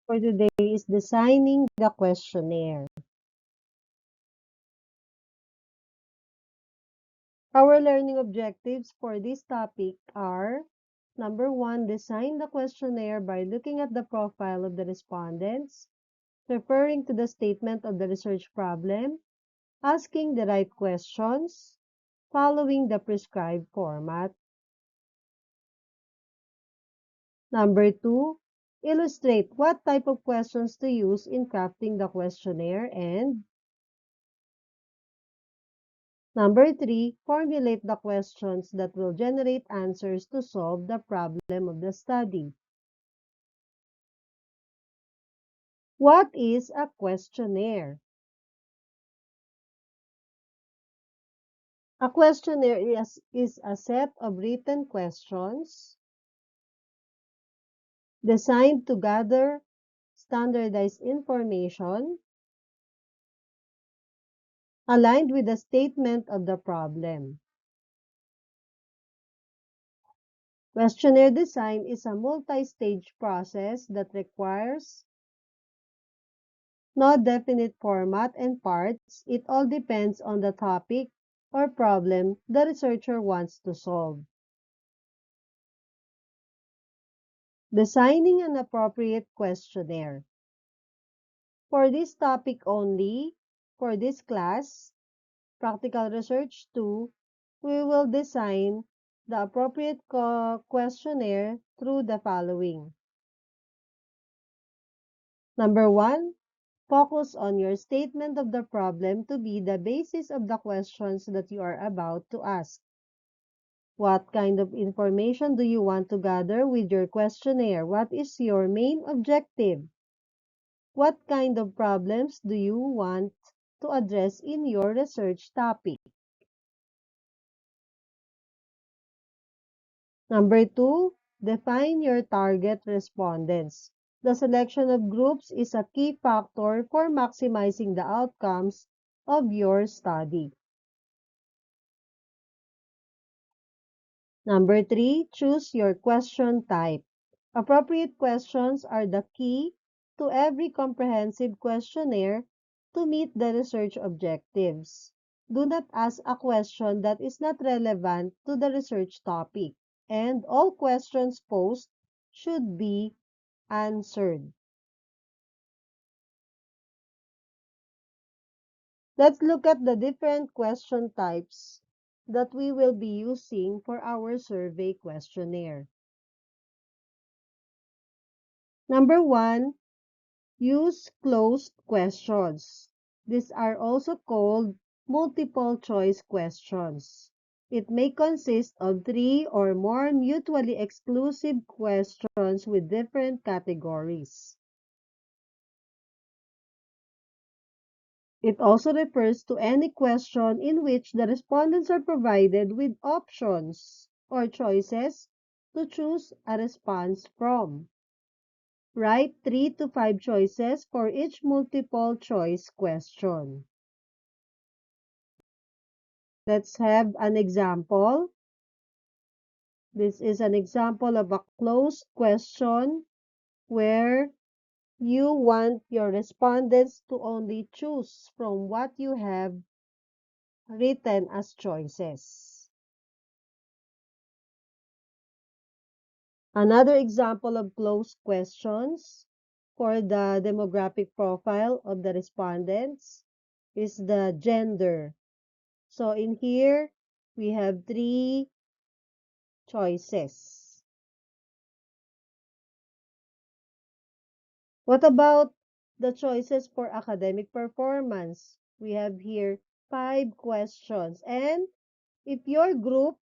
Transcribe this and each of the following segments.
for today is designing the questionnaire. Our learning objectives for this topic are: number 1, design the questionnaire by looking at the profile of the respondents, referring to the statement of the research problem, asking the right questions, following the prescribed format. Number 2, illustrate what type of questions to use in crafting the questionnaire. And number 3, formulate the questions that will generate answers to solve the problem of the study. What is a questionnaire? A questionnaire is a set of written questions designed to gather standardized information aligned with the statement of the problem. Questionnaire design is a multi-stage process that requires no definite format and parts. It all depends on the topic or problem the researcher wants to solve. Designing an appropriate questionnaire. For this topic only, for this class, Practical Research 2, we will design the appropriate questionnaire through the following. Number 1, focus on your statement of the problem to be the basis of the questions that you are about to ask. What kind of information do you want to gather with your questionnaire? What is your main objective? What kind of problems do you want to address in your research topic? Number 2, define your target respondents. The selection of groups is a key factor for maximizing the outcomes of your study. Number 3, choose your question type. Appropriate questions are the key to every comprehensive questionnaire to meet the research objectives. Do not ask a question that is not relevant to the research topic, and all questions posed should be answered. Let's look at the different question types that we will be using for our survey questionnaire. Number 1, use closed questions. These are also called multiple choice questions. It may consist of 3 or more mutually exclusive questions with different categories. It also refers to any question in which the respondents are provided with options or choices to choose a response from. Write 3 to 5 choices for each multiple choice question. Let's have an example. This is an example of a closed question where you want your respondents to only choose from what you have written as choices. Another example of closed questions for the demographic profile of the respondents is the gender. So in here, we have 3 choices. What about the choices for academic performance? We have here 5 questions. And if your group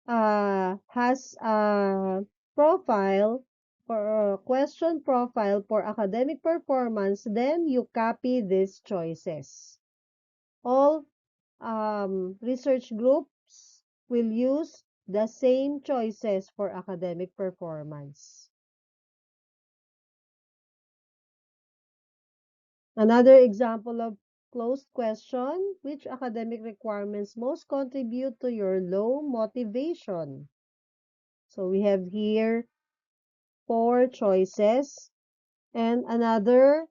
has a profile or a question profile for academic performance, then you copy these choices. All research groups will use the same choices for academic performance. Another example of closed question: which academic requirements most contribute to your low motivation? So we have here 4 choices. And another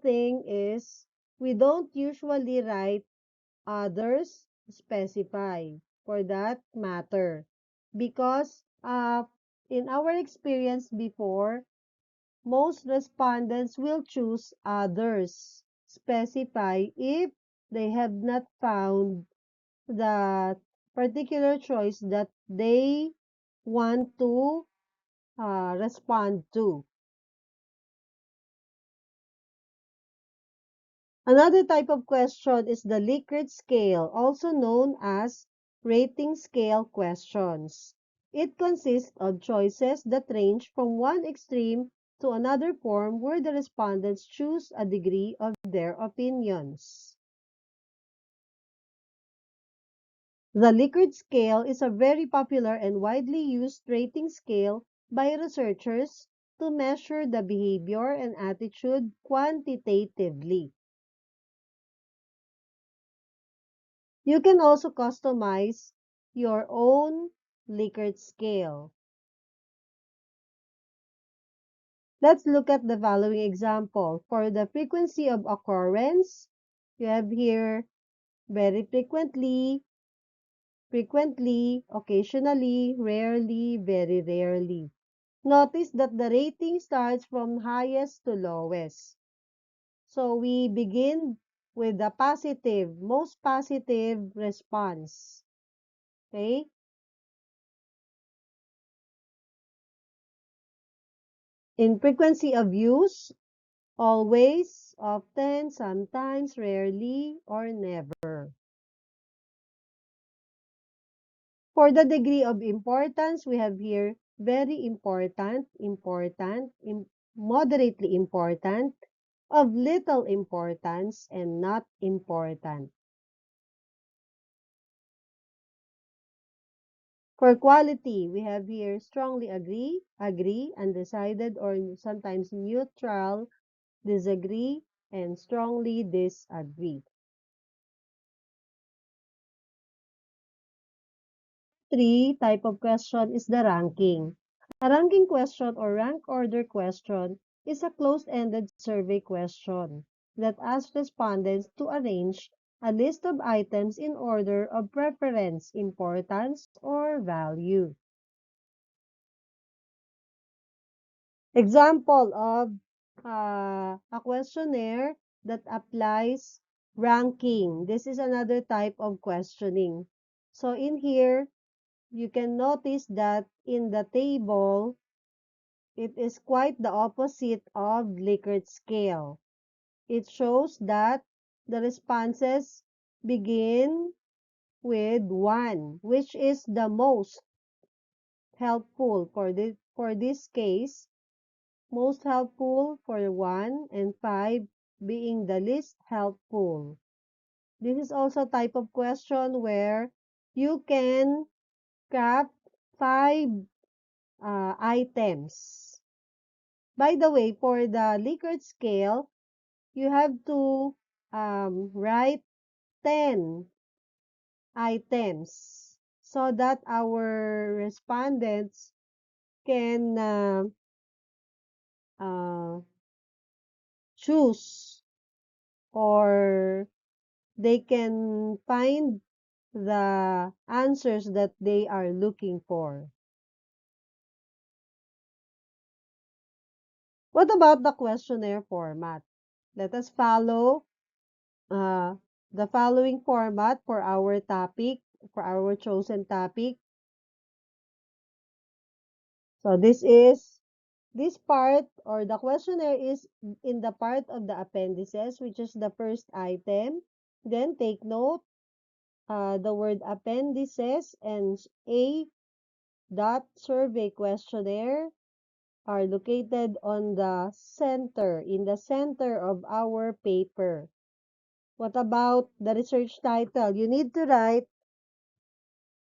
thing is we don't usually write others specify for that matter because in our experience before, most respondents will choose others specify if they have not found the particular choice that they want to respond to. Another type of question is the Likert scale, also known as rating scale questions. It consists of choices that range from one extreme to another form where the respondents choose a degree of their opinions. The Likert scale is a very popular and widely used rating scale by researchers to measure the behavior and attitude quantitatively. You can also customize your own Likert scale. Let's look at the following example. For the frequency of occurrence, you have here very frequently, frequently, occasionally, rarely, very rarely. Notice that the rating starts from highest to lowest. So we begin with the positive, most positive response. Okay? In frequency of use, always, often, sometimes, rarely, or never. For the degree of importance, we have here very important, important, moderately important, of little importance, and not important. For quality, we have here strongly agree, agree, undecided, or sometimes neutral, disagree, and strongly disagree. Three type of question is the ranking. A ranking question or rank order question is a closed-ended survey question that asks respondents to arrange a list of items in order of preference, importance, or value. Example of a questionnaire that applies ranking. This is another type of questioning. So in here, you can notice that in the table, it is quite the opposite of Likert scale. It shows that the responses begin with 1, which is the most helpful for this case, most helpful for 1 and 5 being the least helpful. This is also a type of question where you can craft 5 items. By the way, for the Likert scale, you have to write 10 items so that our respondents can uh, choose or they can find the answers that they are looking for. What about the questionnaire format? Let us follow uh, the following format for our topic, for our chosen topic. So this part or the questionnaire is in the part of the appendices, which is the first item. Then take note, the word appendices and A dot survey questionnaire are located on the center, in the center of our paper. What about the research title? You need to write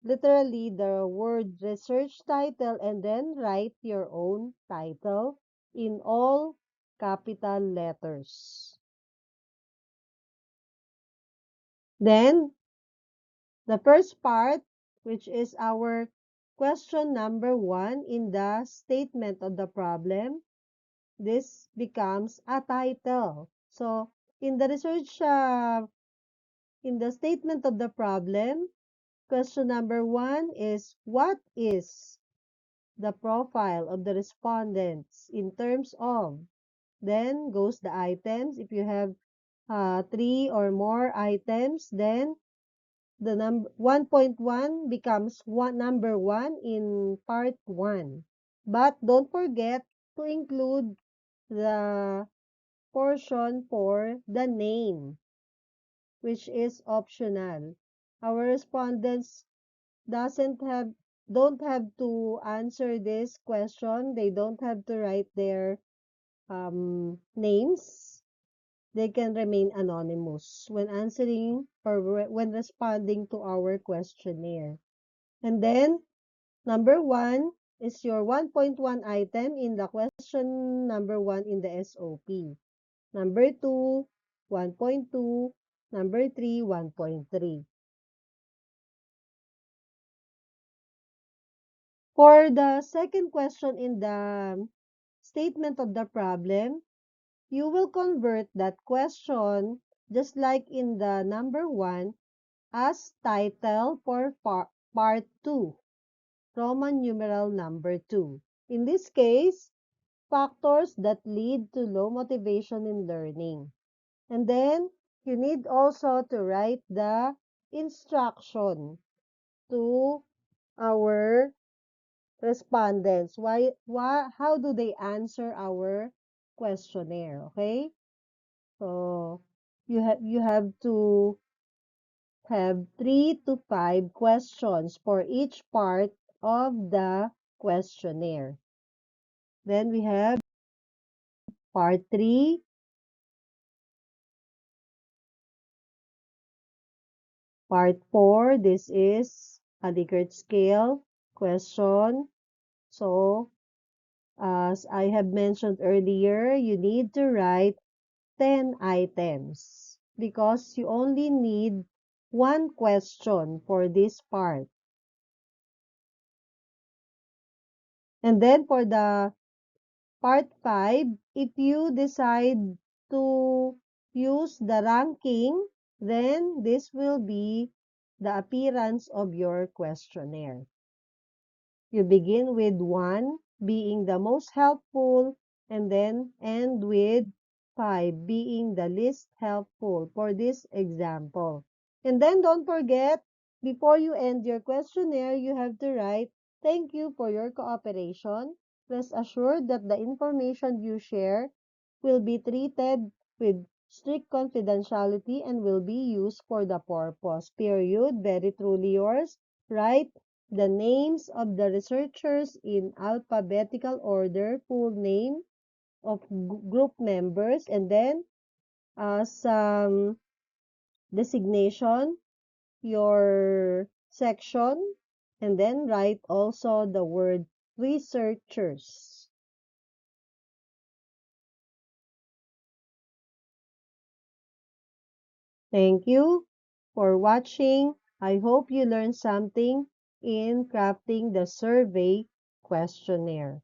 literally the word research title and then write your own title in all capital letters. Then, the first part, which is our question number 1 in the statement of the problem, this becomes a title. So, in the research, in the statement of the problem, question number 1 is, what is the profile of the respondents in terms of, then goes the items. If you have 3 or more items, then the number 1.1 becomes number 1 in part 1. But don't forget to include the portion for the name, which is optional. Our respondents doesn't have don't have to answer this question. They don't have to write their names. They can remain anonymous when answering or when responding to our questionnaire. And then, number 1 is your 1.1 item in the question number 1 in the SOP. Number 2, 1.2. Number 3, 1.3. For the second question in the statement of the problem, you will convert that question, just like in the number 1, as title for part 2, Roman numeral number 2. In this case, factors that lead to low motivation in learning. And then, you need also to write the instruction to our respondents. How do they answer our questionnaire? Okay? So, you have to have 3 to 5 questions for each part of the questionnaire. Then we have part 3, part 4. This is a Likert scale question. So, as I have mentioned earlier, you need to write 10 items because you only need one question for this part. And then for the part 5, if you decide to use the ranking, then this will be the appearance of your questionnaire. You begin with 1 being the most helpful and then end with 5 being the least helpful for this example. And then don't forget, before you end your questionnaire, you have to write, "Thank you for your cooperation. Rest assured that the information you share will be treated with strict confidentiality and will be used for the purpose. Period. Very truly yours." Write the names of the researchers in alphabetical order, full name of group members, and then some designation, your section, and then write also the word researchers. Thank you for watching. I hope you learned something in crafting the survey questionnaire.